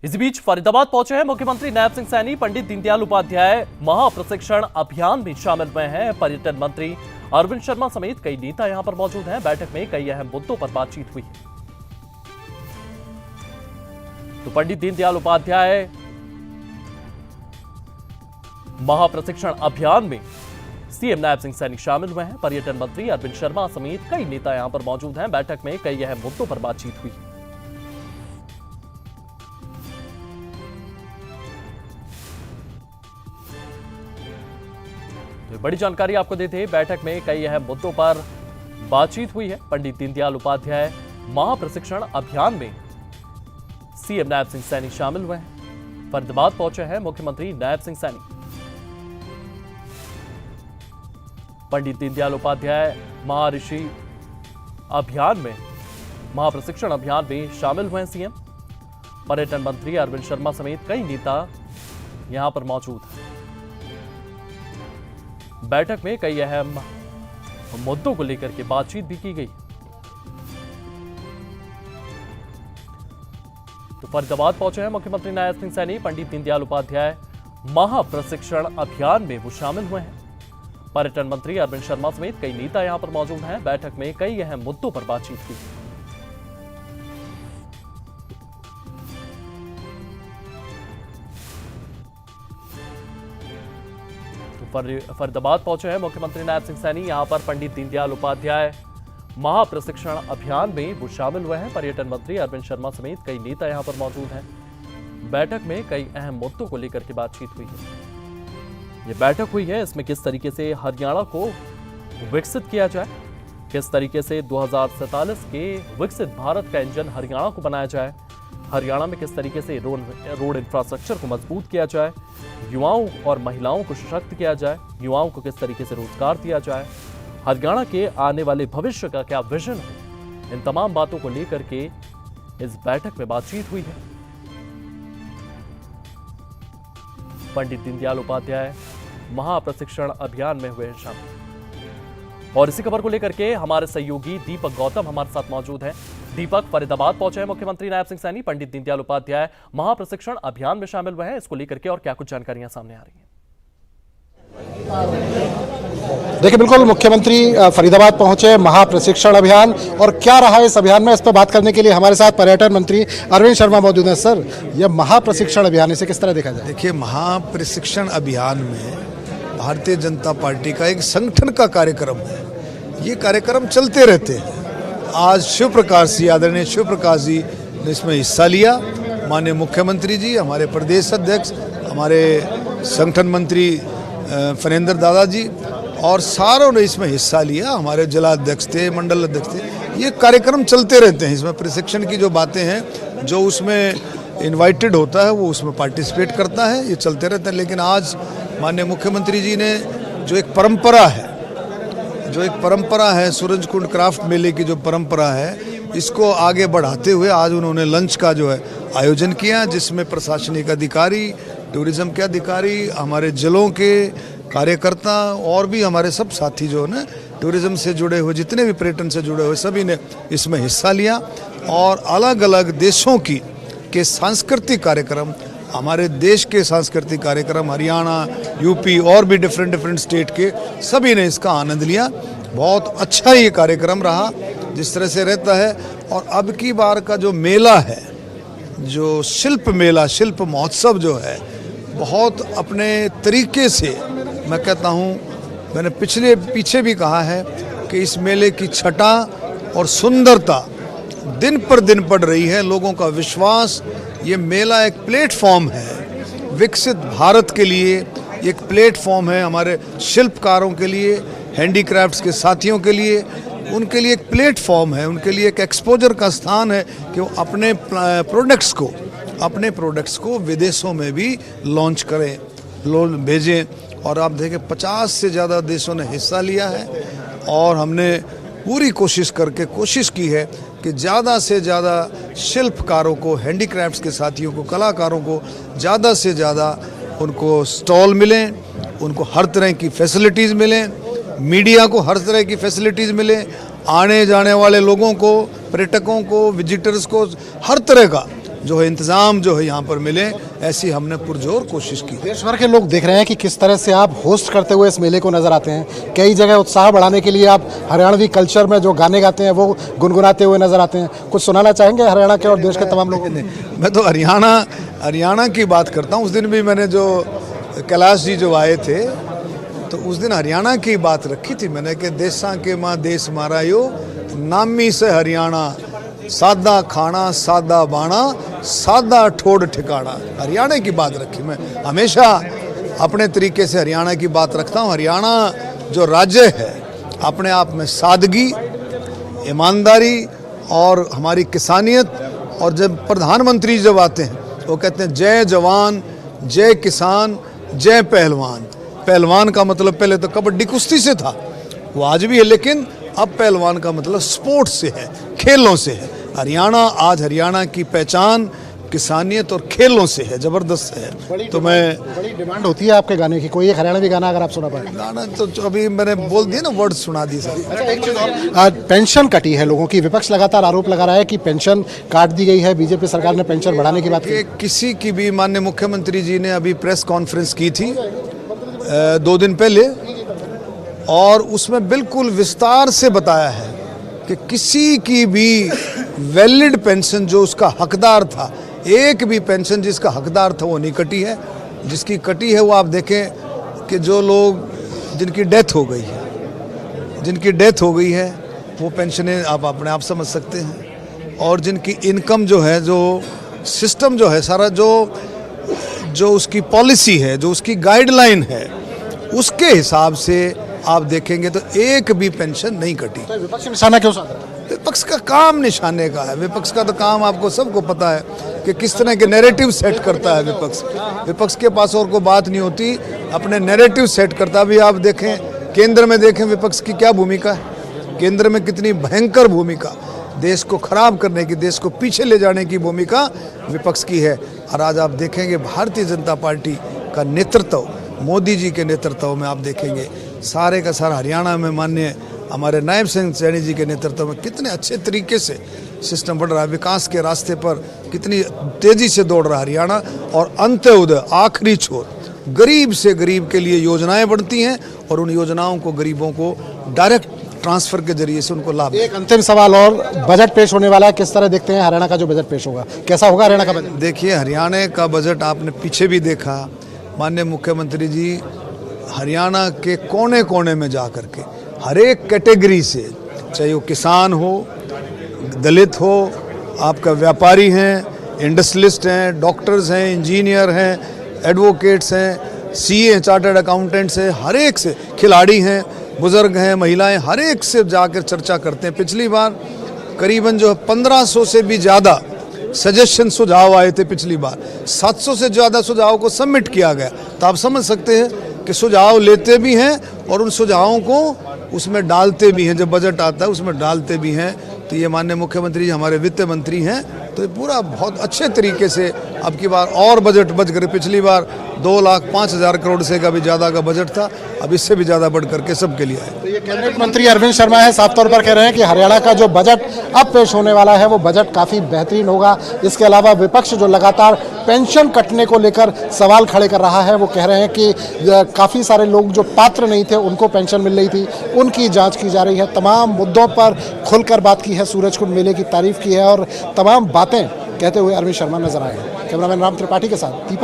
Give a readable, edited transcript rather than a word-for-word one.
इसी बीच फरीदाबाद पहुंचे हैं मुख्यमंत्री नायब सिंह सैनी। पंडित दीनदयाल उपाध्याय महाप्रशिक्षण अभियान में शामिल हुए हैं। पर्यटन मंत्री अरविंद शर्मा समेत कई नेता यहां पर मौजूद हैं। बैठक में कई अहम मुद्दों पर बातचीत हुई है। तो पंडित दीनदयाल उपाध्याय महाप्रशिक्षण अभियान में सीएम नायब सिंह सैनी शामिल हुए हैं। पर्यटन मंत्री अरविंद शर्मा समेत कई नेता यहां पर मौजूद हैं। बैठक में कई अहम मुद्दों पर बातचीत हुई। तो बड़ी जानकारी आपको देते हैं, बैठक में कई अहम मुद्दों पर बातचीत हुई है। पंडित दीनदयाल उपाध्याय महाप्रशिक्षण अभियान में सीएम नायब सिंह सैनी शामिल हुए हैं। फरीदाबाद पहुंचे हैं मुख्यमंत्री नायब सिंह सैनी। पंडित दीनदयाल उपाध्याय महर्षि अभियान में महाप्रशिक्षण अभियान में शामिल हुए हैं सीएम। पर्यटन मंत्री अरविंद शर्मा समेत कई नेता यहां पर मौजूद हैं। बैठक में कई अहम मुद्दों को लेकर के बातचीत भी की गई। तो फरीदाबाद पहुंचे हैं मुख्यमंत्री नायब सिंह सैनी। पंडित दीनदयाल उपाध्याय महाप्रशिक्षण अभियान में वो शामिल हुए हैं। पर्यटन मंत्री अरविंद शर्मा समेत कई नेता यहां पर मौजूद हैं। बैठक में कई अहम मुद्दों पर बातचीत हुई। तो फरीदाबाद पहुंचे हैं मुख्यमंत्री नायब सिंह सैनी। यहां पर पंडित दीनदयाल उपाध्याय महाप्रशिक्षण अभियान में वो शामिल हुए हैं। पर्यटन मंत्री अरविंद शर्मा समेत कई नेता यहां पर मौजूद हैं। बैठक में कई अहम मुद्दों को लेकर के बातचीत हुई है। ये बैठक हुई है, इसमें किस तरीके से हरियाणा को विकसित किया जाए, किस तरीके से 2047 के विकसित भारत का इंजन हरियाणा को बनाया जाए, हरियाणा में किस तरीके से रोड इंफ्रास्ट्रक्चर को मजबूत किया जाए, युवाओं और महिलाओं को सशक्त किया जाए, युवाओं को किस तरीके से रोजगार दिया जाए, हरियाणा के आने वाले भविष्य का क्या विजन हो, इन तमाम बातों को लेकर के इस बैठक में बातचीत हुई है। पंडित दीनदयाल उपाध्याय महाप्रशिक्षण अभियान में हुए शामिल। और इसी खबर को लेकर के हमारे सहयोगी दीपक गौतम हमारे साथ मौजूद हैं। दीपक, फरीदाबाद पहुंचे हैं मुख्यमंत्री नायब सिंह सैनी। पंडित दीनदयाल उपाध्याय महाप्रशिक्षण अभियान में शामिल हुए हैं, इसको लेकर के और क्या कुछ जानकारियां सामने आ रही हैं? देखिए, बिल्कुल मुख्यमंत्री फरीदाबाद पहुंचे महाप्रशिक्षण अभियान, और क्या रहा इस अभियान में, इस पर बात करने के लिए हमारे साथ पर्यटन मंत्री अरविंद शर्मा मौजूद हैं। सर, यह महाप्रशिक्षण अभियान, इसे किस तरह देखा जाए? देखिए, महाप्रशिक्षण अभियान में भारतीय जनता पार्टी का एक संगठन का कार्यक्रम है। ये कार्यक्रम चलते रहते हैं। आज शिव प्रकाश जी, आदरणीय शिव प्रकाश जी ने इसमें हिस्सा लिया। माननीय मुख्यमंत्री जी, हमारे प्रदेश अध्यक्ष, हमारे संगठन मंत्री फनेंद्र दादा जी और सारों ने इसमें हिस्सा लिया। हमारे जिला अध्यक्ष थे, मंडल अध्यक्ष थे। ये कार्यक्रम चलते रहते हैं। इसमें प्रशिक्षण की जो बातें हैं, जो उसमें इनवाइटेड होता है वो उसमें पार्टिसिपेट करता है। ये चलते रहते हैं। लेकिन आज माननीय मुख्यमंत्री जी ने जो एक परंपरा है सूरजकुंड क्राफ्ट मेले की जो परंपरा है, इसको आगे बढ़ाते हुए आज उन्होंने लंच का जो है आयोजन किया, जिसमें प्रशासनिक अधिकारी, टूरिज्म के अधिकारी, हमारे जिलों के कार्यकर्ता और भी हमारे सब साथी जो है ना टूरिज्म से जुड़े हुए, जितने भी पर्यटन से जुड़े हुए, सभी ने इसमें हिस्सा लिया। और अलग अलग देशों के सांस्कृतिक कार्यक्रम, हमारे देश के सांस्कृतिक कार्यक्रम, हरियाणा, यूपी और भी डिफरेंट स्टेट के सभी ने इसका आनंद लिया। बहुत अच्छा ये कार्यक्रम रहा, जिस तरह से रहता है। और अब की बार का जो मेला है, जो शिल्प मेला, शिल्प महोत्सव जो है, बहुत अपने तरीके से, मैं कहता हूँ, मैंने पीछे भी कहा है कि इस मेले की छटा और सुंदरता दिन पर दिन बढ़ रही है। लोगों का विश्वास, ये मेला एक प्लेटफॉर्म है विकसित भारत के लिए, एक प्लेटफॉर्म है हमारे शिल्पकारों के लिए, हैंडीक्राफ्ट्स के साथियों के लिए, उनके लिए एक प्लेटफॉर्म है, उनके लिए एक एक्सपोजर का स्थान है कि वो अपने प्रोडक्ट्स को विदेशों में भी लॉन्च करें, भेजें। और आप देखें 50 से ज़्यादा देशों ने हिस्सा लिया है। और हमने पूरी कोशिश की है कि ज़्यादा से ज़्यादा शिल्पकारों को, हैंडीक्राफ्ट्स के साथियों को, कलाकारों को ज़्यादा से ज़्यादा उनको स्टॉल मिलें, उनको हर तरह की फैसिलिटीज़ मिलें, मीडिया को हर तरह की फैसिलिटीज़ मिलें, आने जाने वाले लोगों को, पर्यटकों को, विजिटर्स को हर तरह का जो है इंतज़ाम जो है यहाँ पर मिले, ऐसी हमने पुरजोर कोशिश की। देश भर के लोग देख रहे हैं कि किस तरह से आप होस्ट करते हुए इस मेले को नजर आते हैं। कई जगह उत्साह बढ़ाने के लिए आप हरियाणवी कल्चर में जो गाने गाते हैं वो गुनगुनाते हुए नजर आते हैं। कुछ सुनाना चाहेंगे हरियाणा के और देश के तमाम लोगों को? मैं तो हरियाणा की बात करता हूँ। उस दिन भी मैंने जो कैलाश जी जो आए थे तो उस दिन हरियाणा की बात रखी थी मैंने कि देशा के माँ देश मारा यो, नामी से हरियाणा, सादा खाना सादा बाणा, सादा ठोड़ ठिकाना। हरियाणा की बात रखी। मैं हमेशा अपने तरीके से हरियाणा की बात रखता हूँ। हरियाणा जो राज्य है अपने आप में सादगी, ईमानदारी और हमारी किसानियत, और जब प्रधानमंत्री जब आते हैं वो कहते हैं जय जवान, जय किसान, जय पहलवान। पहलवान का मतलब पहले तो कबड्डी कुश्ती से था, वो आज भी है, लेकिन अब पहलवान का मतलब स्पोर्ट्स से है, खेलों से है। हरियाणा आज हरियाणा की पहचान किसानियत और खेलों से है, जबरदस्त है। तो मैं बड़ी डिमांड होती है आपके गाने की, कोई एक हरियाणवी गाना अगर आप सुना पाए? गाना तो अभी मैंने बोल दिया ना, वर्ड सुना दी सर। अच्छा, एक चीज और, आज पेंशन कटी है लोगों की। विपक्ष लगातार आरोप लगा रहा है कि पेंशन काट दी गई है, बीजेपी सरकार ने पेंशन बढ़ाने की बात की। किसी की भी, माननीय मुख्यमंत्री जी ने अभी प्रेस कॉन्फ्रेंस की थी 2 दिन पहले, और उसमें बिल्कुल विस्तार से बताया है कि किसी की भी वैलिड पेंशन जो उसका हकदार था, एक भी पेंशन जिसका हकदार था वो नहीं कटी है। जिसकी कटी है वो आप देखें कि जो लोग जिनकी डेथ हो गई है वो पेंशनें आप अपने आप समझ सकते हैं। और जिनकी इनकम जो है, जो सिस्टम जो है सारा, जो उसकी पॉलिसी है, जो उसकी गाइडलाइन है, उसके हिसाब से आप देखेंगे तो एक भी पेंशन नहीं कटी। तो विपक्ष निशाना क्यों साधा? विपक्ष का काम निशाने का है। विपक्ष का तो काम आपको सबको पता है कि किस तरह के नैरेटिव सेट करता है विपक्ष के पास और कोई बात नहीं होती, अपने नैरेटिव सेट करता। अभी आप देखें केंद्र में, देखें विपक्ष की क्या भूमिका है, केंद्र में कितनी भयंकर भूमिका, देश को खराब करने की, देश को पीछे ले जाने की भूमिका विपक्ष की है। और आज आप देखेंगे भारतीय जनता पार्टी का नेतृत्व, मोदी जी के नेतृत्व में आप देखेंगे सारे का सारा हरियाणा में माननीय हमारे नायब सिंह सैनी जी के नेतृत्व में कितने अच्छे तरीके से सिस्टम बढ़ रहा है, विकास के रास्ते पर कितनी तेजी से दौड़ रहा है हरियाणा। और अंत्योदय, आखिरी छोर, गरीब से गरीब के लिए योजनाएं बढ़ती हैं और उन योजनाओं को गरीबों को डायरेक्ट ट्रांसफर के जरिए से उनको लाभ। एक अंतिम सवाल और, बजट पेश होने वाला है, किस तरह देखते हैं हरियाणा का जो बजट पेश होगा, कैसा होगा हरियाणा का बजट? देखिए हरियाणा का बजट आपने पीछे भी देखा, माननीय मुख्यमंत्री जी हरियाणा के कोने कोने में जा कर के हर एक कैटेगरी से, चाहे वो किसान हो, दलित हो, आपका व्यापारी हैं, इंडस्ट्रियलिस्ट हैं, डॉक्टर्स हैं, इंजीनियर हैं, एडवोकेट्स हैं, सीए चार्टर्ड अकाउंटेंट्स हैं, हर एक से, खिलाड़ी हैं, बुजुर्ग हैं, महिलाएं, हर एक से जाकर चर्चा करते हैं। पिछली बार करीबन जो 1500 से भी ज़्यादा सजेशन सुझाव आए थे, पिछली बार 700 से ज़्यादा सुझावों को सबमिट किया गया। तो आप समझ सकते हैं कि सुझाव लेते भी हैं और उन सुझावों को उसमें डालते भी हैं, जब बजट आता है उसमें डालते भी हैं। तो ये माननीय मुख्यमंत्री जी हमारे वित्त मंत्री हैं, तो ये पूरा बहुत अच्छे तरीके से अब की बार और बजट बच कर, पिछली बार 2,05,000 करोड़ से का भी ज़्यादा का बजट था, अब इससे भी ज़्यादा बढ़ करके सबके लिए है। तो ये कैबिनेट मंत्री अरविंद शर्मा है, साफ तौर पर कह रहे हैं कि हरियाणा का जो बजट अब पेश होने वाला है वो बजट काफ़ी बेहतरीन होगा। इसके अलावा विपक्ष जो लगातार पेंशन कटने को लेकर सवाल खड़े कर रहा है, वो कह रहे हैं कि काफ़ी सारे लोग जो पात्र नहीं थे उनको पेंशन मिल रही थी, उनकी जांच की जा रही है। तमाम मुद्दों पर खुलकर बात की है, सूरजकुंड मेले की तारीफ की है और तमाम बातें कहते हुए अरविंद शर्मा नजर आए हैं। कैमरामैन राम त्रिपाठी के साथ दीपक।